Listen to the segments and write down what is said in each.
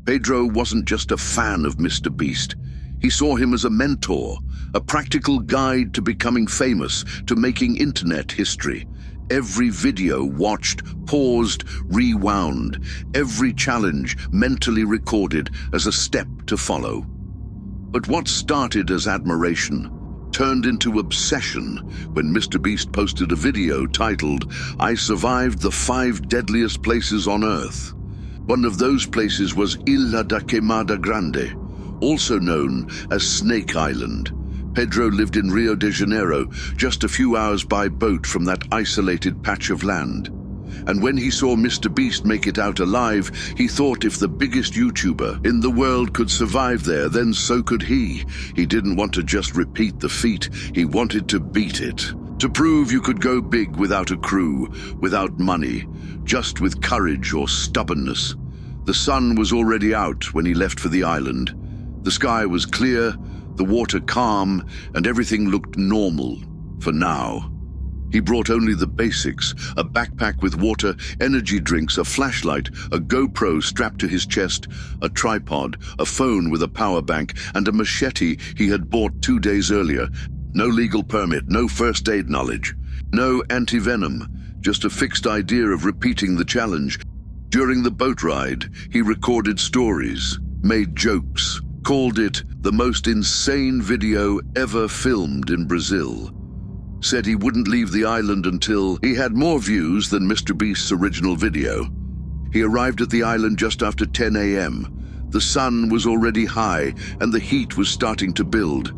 Pedro wasn't just a fan of MrBeast. He saw him as a mentor, a practical guide to becoming famous, to making internet history. Every video watched, paused, rewound. Every challenge mentally recorded as a step to follow. But what started as admiration turned into obsession when MrBeast posted a video titled, "I survived the 5 deadliest places on Earth." One of those places was Isla da Queimada Grande, also known as Snake Island. Pedro lived in Rio de Janeiro, just a few hours by boat from that isolated patch of land. And when he saw MrBeast make it out alive, he thought if the biggest YouTuber in the world could survive there, then so could he. He didn't want to just repeat the feat, he wanted to beat it. To prove you could go big without a crew, without money, just with courage or stubbornness. The sun was already out when he left for the island. The sky was clear, the water calm, and everything looked normal, for now. He brought only the basics, a backpack with water, energy drinks, a flashlight, a GoPro strapped to his chest, a tripod, a phone with a power bank, and a machete he had bought 2 days earlier. No legal permit, no first aid knowledge, no anti-venom, just a fixed idea of repeating the challenge. During the boat ride, he recorded stories, made jokes, called it the most insane video ever filmed in Brazil. Said he wouldn't leave the island until he had more views than MrBeast's original video. He arrived at the island just after 10 a.m. The sun was already high and the heat was starting to build.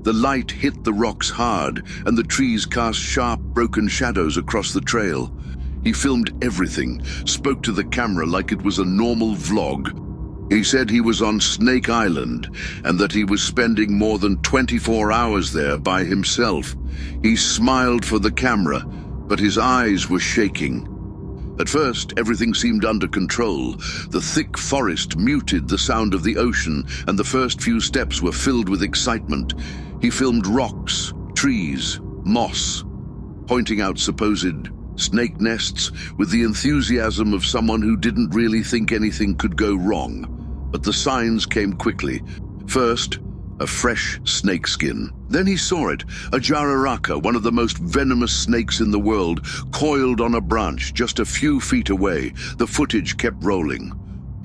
The light hit the rocks hard and the trees cast sharp, broken shadows across the trail. He filmed everything, spoke to the camera like it was a normal vlog. He said he was on Snake Island and that he was spending more than 24 hours there by himself. He smiled for the camera, but his eyes were shaking. At first, everything seemed under control. The thick forest muted the sound of the ocean, and the first few steps were filled with excitement. He filmed rocks, trees, moss, pointing out supposed snake nests with the enthusiasm of someone who didn't really think anything could go wrong. But the signs came quickly. First, a fresh snake skin. Then he saw it, a jararaca, one of the most venomous snakes in the world, coiled on a branch just a few feet away. The footage kept rolling.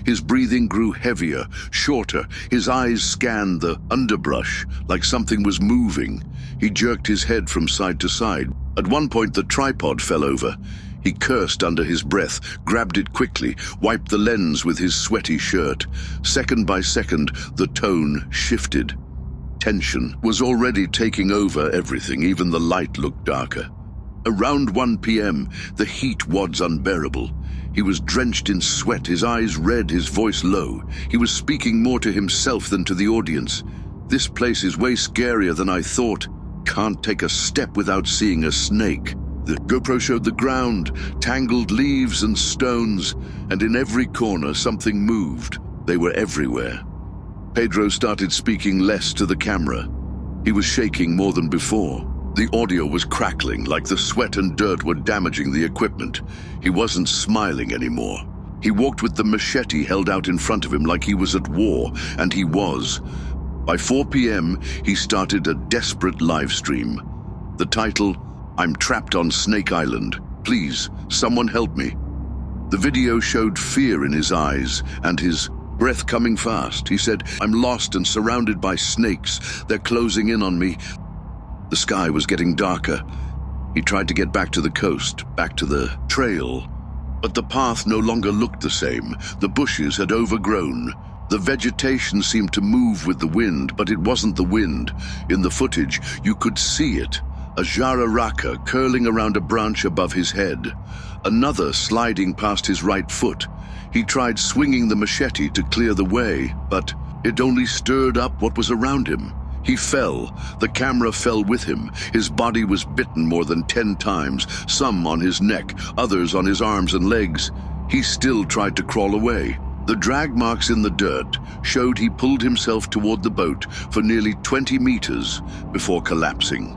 His breathing grew heavier, shorter. His eyes scanned the underbrush like something was moving. He jerked his head from side to side. At one point, the tripod fell over. He cursed under his breath, grabbed it quickly, wiped the lens with his sweaty shirt. Second by second, the tone shifted. Tension was already taking over everything, even the light looked darker. Around 1 p.m., the heat was unbearable. He was drenched in sweat, his eyes red, his voice low. He was speaking more to himself than to the audience. "This place is way scarier than I thought. Can't take a step without seeing a snake." The GoPro showed the ground, tangled leaves and stones, and in every corner something moved. They were everywhere. Pedro started speaking less to the camera. He was shaking more than before. The audio was crackling, like the sweat and dirt were damaging the equipment. He wasn't smiling anymore. He walked with the machete held out in front of him like he was at war, and he was. By 4 p.m., he started a desperate live stream. The title, "I'm trapped on Snake Island. Please, someone help me." The video showed fear in his eyes and his breath coming fast. He said, "I'm lost and surrounded by snakes. They're closing in on me." The sky was getting darker. He tried to get back to the coast, back to the trail. But the path no longer looked the same. The bushes had overgrown. The vegetation seemed to move with the wind, but it wasn't the wind. In the footage, you could see it. A jararaca curling around a branch above his head. Another sliding past his right foot. He tried swinging the machete to clear the way, but it only stirred up what was around him. He fell. The camera fell with him. His body was bitten more than 10 times, some on his neck, others on his arms and legs. He still tried to crawl away. The drag marks in the dirt showed he pulled himself toward the boat for nearly 20 meters before collapsing.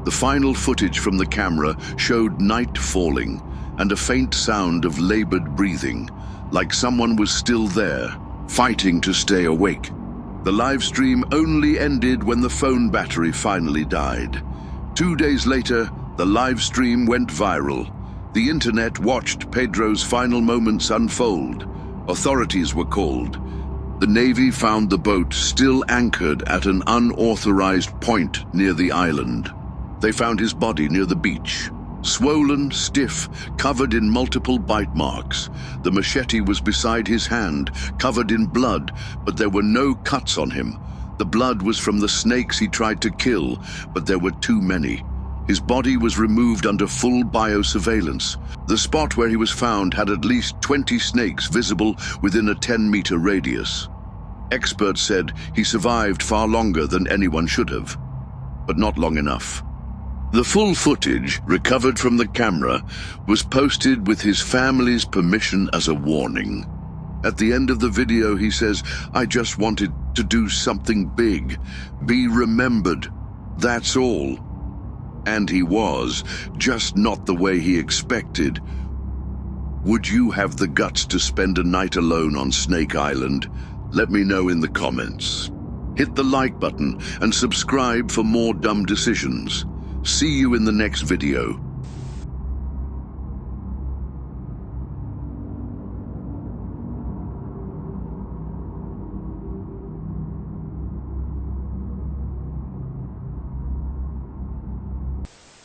The final footage from the camera showed night falling. and a faint sound of labored breathing, like someone was still there, fighting to stay awake. The live stream only ended when the phone battery finally died. 2 days later, the live stream went viral. The internet watched Pedro's final moments unfold. Authorities were called. The Navy found the boat still anchored at an unauthorized point near the island. They found his body near the beach, swollen, stiff, covered in multiple bite marks. The machete was beside his hand, covered in blood, but there were no cuts on him. The blood was from the snakes he tried to kill, but there were too many. His body was removed under full biosurveillance. The spot where he was found had at least 20 snakes visible within a 10-meter radius. Experts said he survived far longer than anyone should have, but not long enough. The full footage, recovered from the camera, was posted with his family's permission as a warning. At the end of the video, he says, "I just wanted to do something big, be remembered, that's all." And he was, just not the way he expected. Would you have the guts to spend a night alone on Snake Island? Let me know in the comments. Hit the like button and subscribe for more dumb decisions. See you in the next video.